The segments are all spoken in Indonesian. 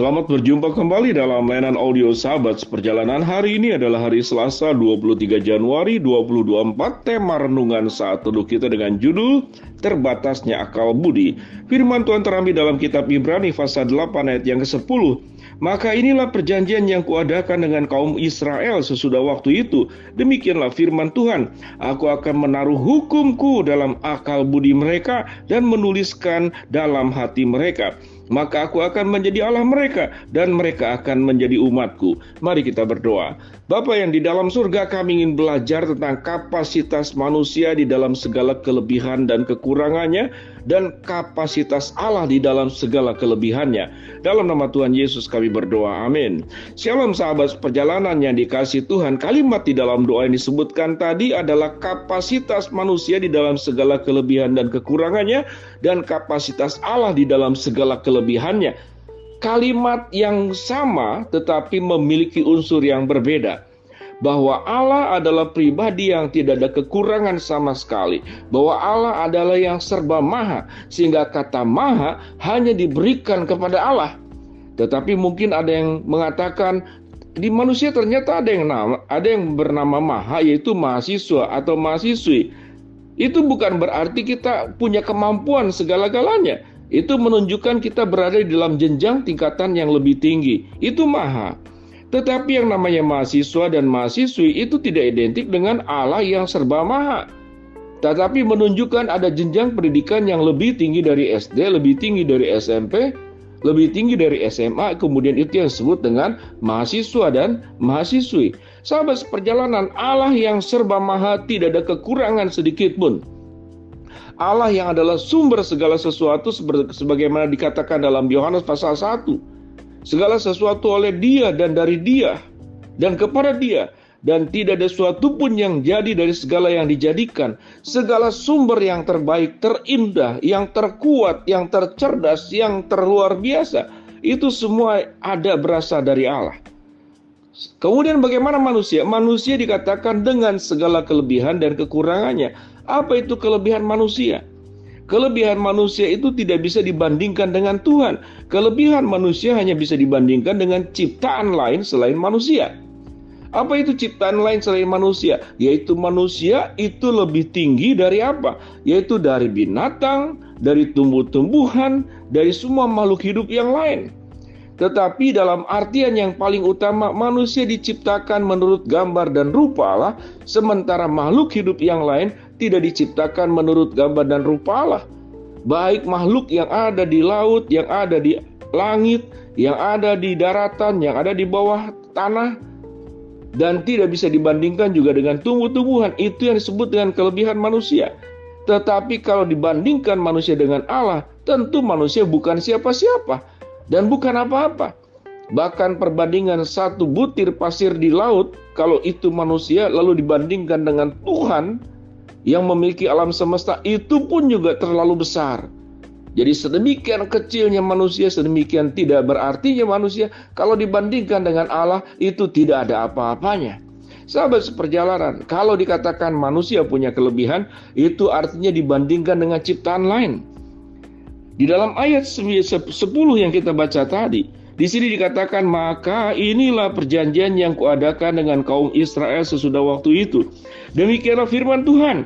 Selamat berjumpa kembali dalam layanan audio Sahabat Seperjalanan. Hari ini adalah hari Selasa 23 Januari 2024. Tema renungan saat teduh kita dengan judul Terbatasnya Akal Budi. Firman Tuhan terambil dalam kitab Ibrani pasal 8 ayat yang ke-10. Maka inilah perjanjian yang kuadakan dengan kaum Israel sesudah waktu itu. Demikianlah firman Tuhan. Aku akan menaruh hukumku dalam akal budi mereka dan menuliskan dalam hati mereka. Maka aku akan menjadi Allah mereka dan mereka akan menjadi umatku. Mari kita berdoa. Bapa yang di dalam surga, kami ingin belajar tentang kapasitas manusia di dalam segala kelebihan dan kekurangannya, dan kapasitas Allah di dalam segala kelebihannya. Dalam nama Tuhan Yesus kami berdoa, amin. Shalom sahabat perjalanan yang dikasihi Tuhan. Kalimat di dalam doa yang disebutkan tadi adalah kapasitas manusia di dalam segala kelebihan dan kekurangannya, dan kapasitas Allah di dalam segala kelebihannya. Kalimat yang sama tetapi memiliki unsur yang berbeda. Bahwa Allah adalah pribadi yang tidak ada kekurangan sama sekali. Bahwa Allah adalah yang serba maha, sehingga kata maha hanya diberikan kepada Allah. Tetapi mungkin ada yang mengatakan di manusia ternyata ada yang bernama maha, yaitu mahasiswa atau mahasiswi. Itu bukan berarti kita punya kemampuan segala-galanya. Itu menunjukkan kita berada di dalam jenjang tingkatan yang lebih tinggi. Itu maha. Tetapi yang namanya mahasiswa dan mahasiswi itu tidak identik dengan Allah yang serba maha. Tetapi menunjukkan ada jenjang pendidikan yang lebih tinggi dari SD, lebih tinggi dari SMP, lebih tinggi dari SMA, kemudian itu yang disebut dengan mahasiswa dan mahasiswi. Sahabat seperjalanan, Allah yang serba maha tidak ada kekurangan sedikit pun. Allah yang adalah sumber segala sesuatu sebagaimana dikatakan dalam Yohanes pasal 1. Segala sesuatu oleh Dia dan dari Dia dan kepada Dia, dan tidak ada sesuatu pun yang jadi dari segala yang dijadikan. Segala sumber yang terbaik, terindah, yang terkuat, yang tercerdas, yang terluar biasa, itu semua ada berasal dari Allah. Kemudian bagaimana manusia? Manusia dikatakan dengan segala kelebihan dan kekurangannya. Apa itu kelebihan manusia? Kelebihan manusia itu tidak bisa dibandingkan dengan Tuhan. Kelebihan manusia hanya bisa dibandingkan dengan ciptaan lain selain manusia. Apa itu ciptaan lain selain manusia? Yaitu manusia itu lebih tinggi dari apa? Yaitu dari binatang, dari tumbuh-tumbuhan, dari semua makhluk hidup yang lain. Tetapi dalam artian yang paling utama, manusia diciptakan menurut gambar dan rupa Allah, sementara makhluk hidup yang lain tidak diciptakan menurut gambar dan rupa Allah. Baik makhluk yang ada di laut, yang ada di langit, yang ada di daratan, yang ada di bawah tanah, dan tidak bisa dibandingkan juga dengan tumbuh-tumbuhan. Itu yang disebut dengan kelebihan manusia. Tetapi kalau dibandingkan manusia dengan Allah, tentu manusia bukan siapa-siapa dan bukan apa-apa. Bahkan perbandingan satu butir pasir di laut, kalau itu manusia lalu dibandingkan dengan Tuhan yang memiliki alam semesta, itu pun juga terlalu besar. Jadi sedemikian kecilnya manusia, sedemikian tidak berartinya manusia, kalau dibandingkan dengan Allah itu tidak ada apa-apanya. Sahabat seperjalanan, kalau dikatakan manusia punya kelebihan, itu artinya dibandingkan dengan ciptaan lain. Di dalam ayat 10 yang kita baca tadi, di sini dikatakan, maka inilah perjanjian yang kuadakan dengan kaum Israel sesudah waktu itu. Demikianlah firman Tuhan.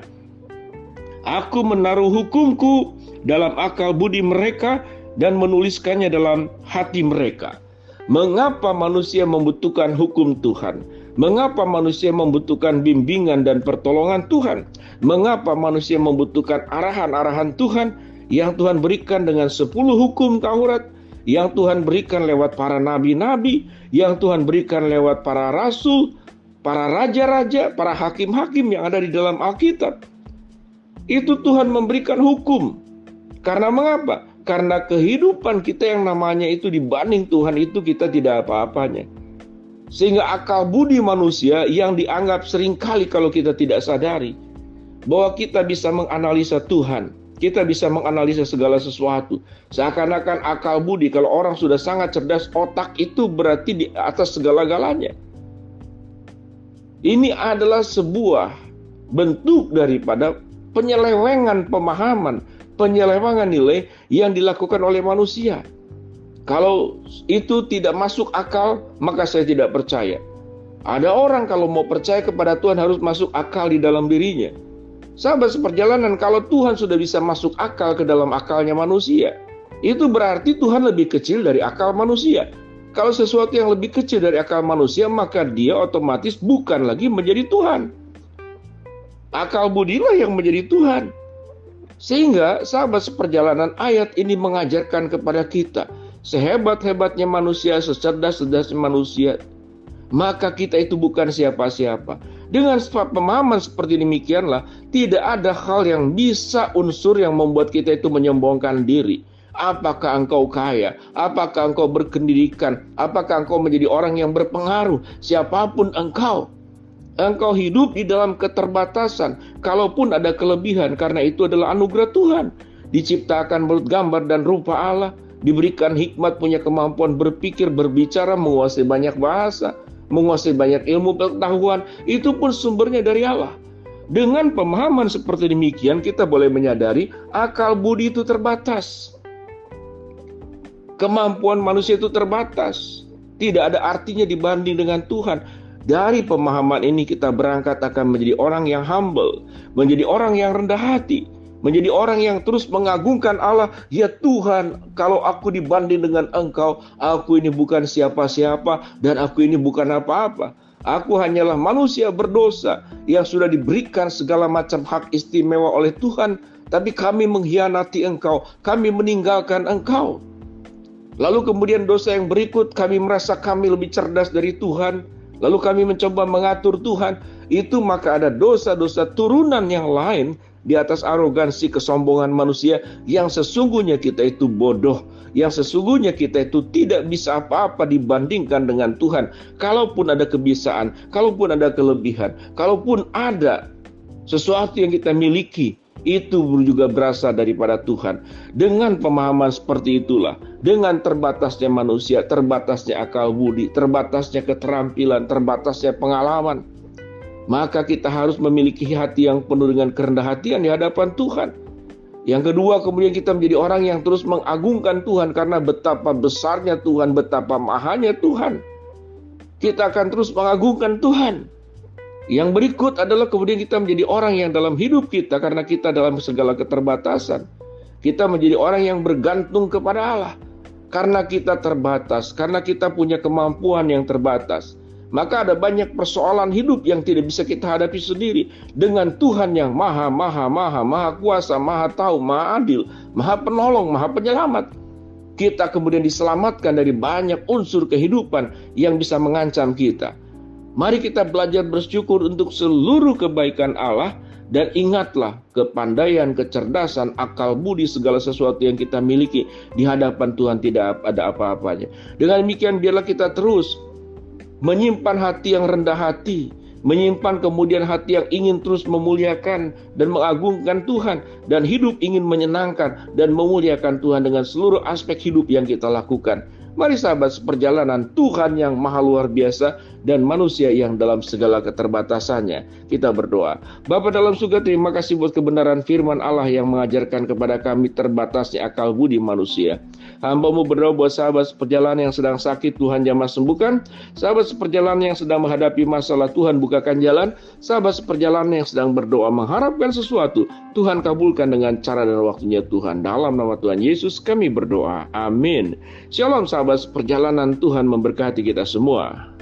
Aku menaruh hukumku dalam akal budi mereka dan menuliskannya dalam hati mereka. Mengapa manusia membutuhkan hukum Tuhan? Mengapa manusia membutuhkan bimbingan dan pertolongan Tuhan? Mengapa manusia membutuhkan arahan-arahan Tuhan yang Tuhan berikan dengan 10 hukum Taurat, yang Tuhan berikan lewat para nabi-nabi, yang Tuhan berikan lewat para rasul, para raja-raja, para hakim-hakim yang ada di dalam Alkitab? Itu Tuhan memberikan hukum. Karena mengapa? Karena kehidupan kita yang namanya itu dibanding Tuhan itu kita tidak apa-apanya. Sehingga akal budi manusia yang dianggap seringkali kalau kita tidak sadari, bahwa kita bisa menganalisa Tuhan, kita bisa menganalisa segala sesuatu. Seakan-akan akal budi, kalau orang sudah sangat cerdas, otak itu berarti di atas segala-galanya. Ini adalah sebuah bentuk daripada penyelewengan pemahaman, penyelewengan nilai yang dilakukan oleh manusia. Kalau itu tidak masuk akal, maka saya tidak percaya. Ada orang kalau mau percaya kepada Tuhan harus masuk akal di dalam dirinya. Sahabat seperjalanan, kalau Tuhan sudah bisa masuk akal ke dalam akalnya manusia, itu berarti Tuhan lebih kecil dari akal manusia. Kalau sesuatu yang lebih kecil dari akal manusia, maka dia otomatis bukan lagi menjadi Tuhan. Akal budilah yang menjadi Tuhan. Sehingga sahabat seperjalanan, ayat ini mengajarkan kepada kita, sehebat-hebatnya manusia, secerdas-cerdasnya manusia, maka kita itu bukan siapa-siapa. Dengan pemahaman seperti demikianlah, tidak ada hal yang bisa unsur yang membuat kita itu menyombongkan diri. Apakah engkau kaya? Apakah engkau berpendidikan? Apakah engkau menjadi orang yang berpengaruh? Siapapun engkau hidup di dalam keterbatasan. Kalaupun ada kelebihan, karena itu adalah anugerah Tuhan. Diciptakan menurut gambar dan rupa Allah, diberikan hikmat, punya kemampuan berpikir, berbicara, menguasai banyak bahasa, menguasai banyak ilmu pengetahuan, itu pun sumbernya dari Allah. Dengan pemahaman seperti demikian, kita boleh menyadari akal budi itu terbatas. Kemampuan manusia itu terbatas. Tidak ada artinya dibanding dengan Tuhan. Dari pemahaman ini kita berangkat akan menjadi orang yang humble, menjadi orang yang rendah hati, menjadi orang yang terus mengagungkan Allah. Ya Tuhan, kalau aku dibanding dengan Engkau, aku ini bukan siapa-siapa dan aku ini bukan apa-apa. Aku hanyalah manusia berdosa yang sudah diberikan segala macam hak istimewa oleh Tuhan, tapi kami mengkhianati Engkau, kami meninggalkan Engkau. Lalu kemudian dosa yang berikut, kami merasa kami lebih cerdas dari Tuhan. Lalu kami mencoba mengatur Tuhan. Itu maka ada dosa-dosa turunan yang lain di atas arogansi kesombongan manusia, yang sesungguhnya kita itu bodoh, yang sesungguhnya kita itu tidak bisa apa-apa dibandingkan dengan Tuhan. Kalaupun ada kebiasaan, kalaupun ada kelebihan, kalaupun ada sesuatu yang kita miliki, itu juga berasal daripada Tuhan. Dengan pemahaman seperti itulah, dengan terbatasnya manusia, terbatasnya akal budi, terbatasnya keterampilan, terbatasnya pengalaman, maka kita harus memiliki hati yang penuh dengan kerendah hatian di hadapan Tuhan. Yang kedua, kemudian kita menjadi orang yang terus mengagungkan Tuhan, karena betapa besarnya Tuhan, betapa mahanya Tuhan. Kita akan terus mengagungkan Tuhan. Yang berikut adalah kemudian kita menjadi orang yang dalam hidup kita, karena kita dalam segala keterbatasan, kita menjadi orang yang bergantung kepada Allah. Karena kita terbatas, karena kita punya kemampuan yang terbatas, maka ada banyak persoalan hidup yang tidak bisa kita hadapi sendiri. Dengan Tuhan yang maha kuasa, maha tahu, maha adil, maha penolong, maha penyelamat, kita kemudian diselamatkan dari banyak unsur kehidupan yang bisa mengancam kita. Mari kita belajar bersyukur untuk seluruh kebaikan Allah, dan ingatlah kepandaian, kecerdasan, akal budi, segala sesuatu yang kita miliki di hadapan Tuhan tidak ada apa-apanya. Dengan demikian biarlah kita terus menyimpan hati yang rendah hati, menyimpan kemudian hati yang ingin terus memuliakan dan mengagungkan Tuhan, dan hidup ingin menyenangkan dan memuliakan Tuhan dengan seluruh aspek hidup yang kita lakukan. Mari sahabat seperjalanan, Tuhan yang maha luar biasa dan manusia yang dalam segala keterbatasannya, kita berdoa. Bapa dalam surga, terima kasih buat kebenaran firman Allah yang mengajarkan kepada kami terbatasnya akal budi manusia. Hamba-Mu berdoa buat sahabat seperjalanan yang sedang sakit, Tuhan jamah sembuhkan. Sahabat seperjalanan yang sedang menghadapi masalah, Tuhan bukakan jalan. Sahabat seperjalanan yang sedang berdoa mengharapkan sesuatu, Tuhan kabulkan dengan cara dan waktunya Tuhan. Dalam nama Tuhan Yesus kami berdoa. Amin. Shalom sahabat seperjalanan, Tuhan memberkati kita semua.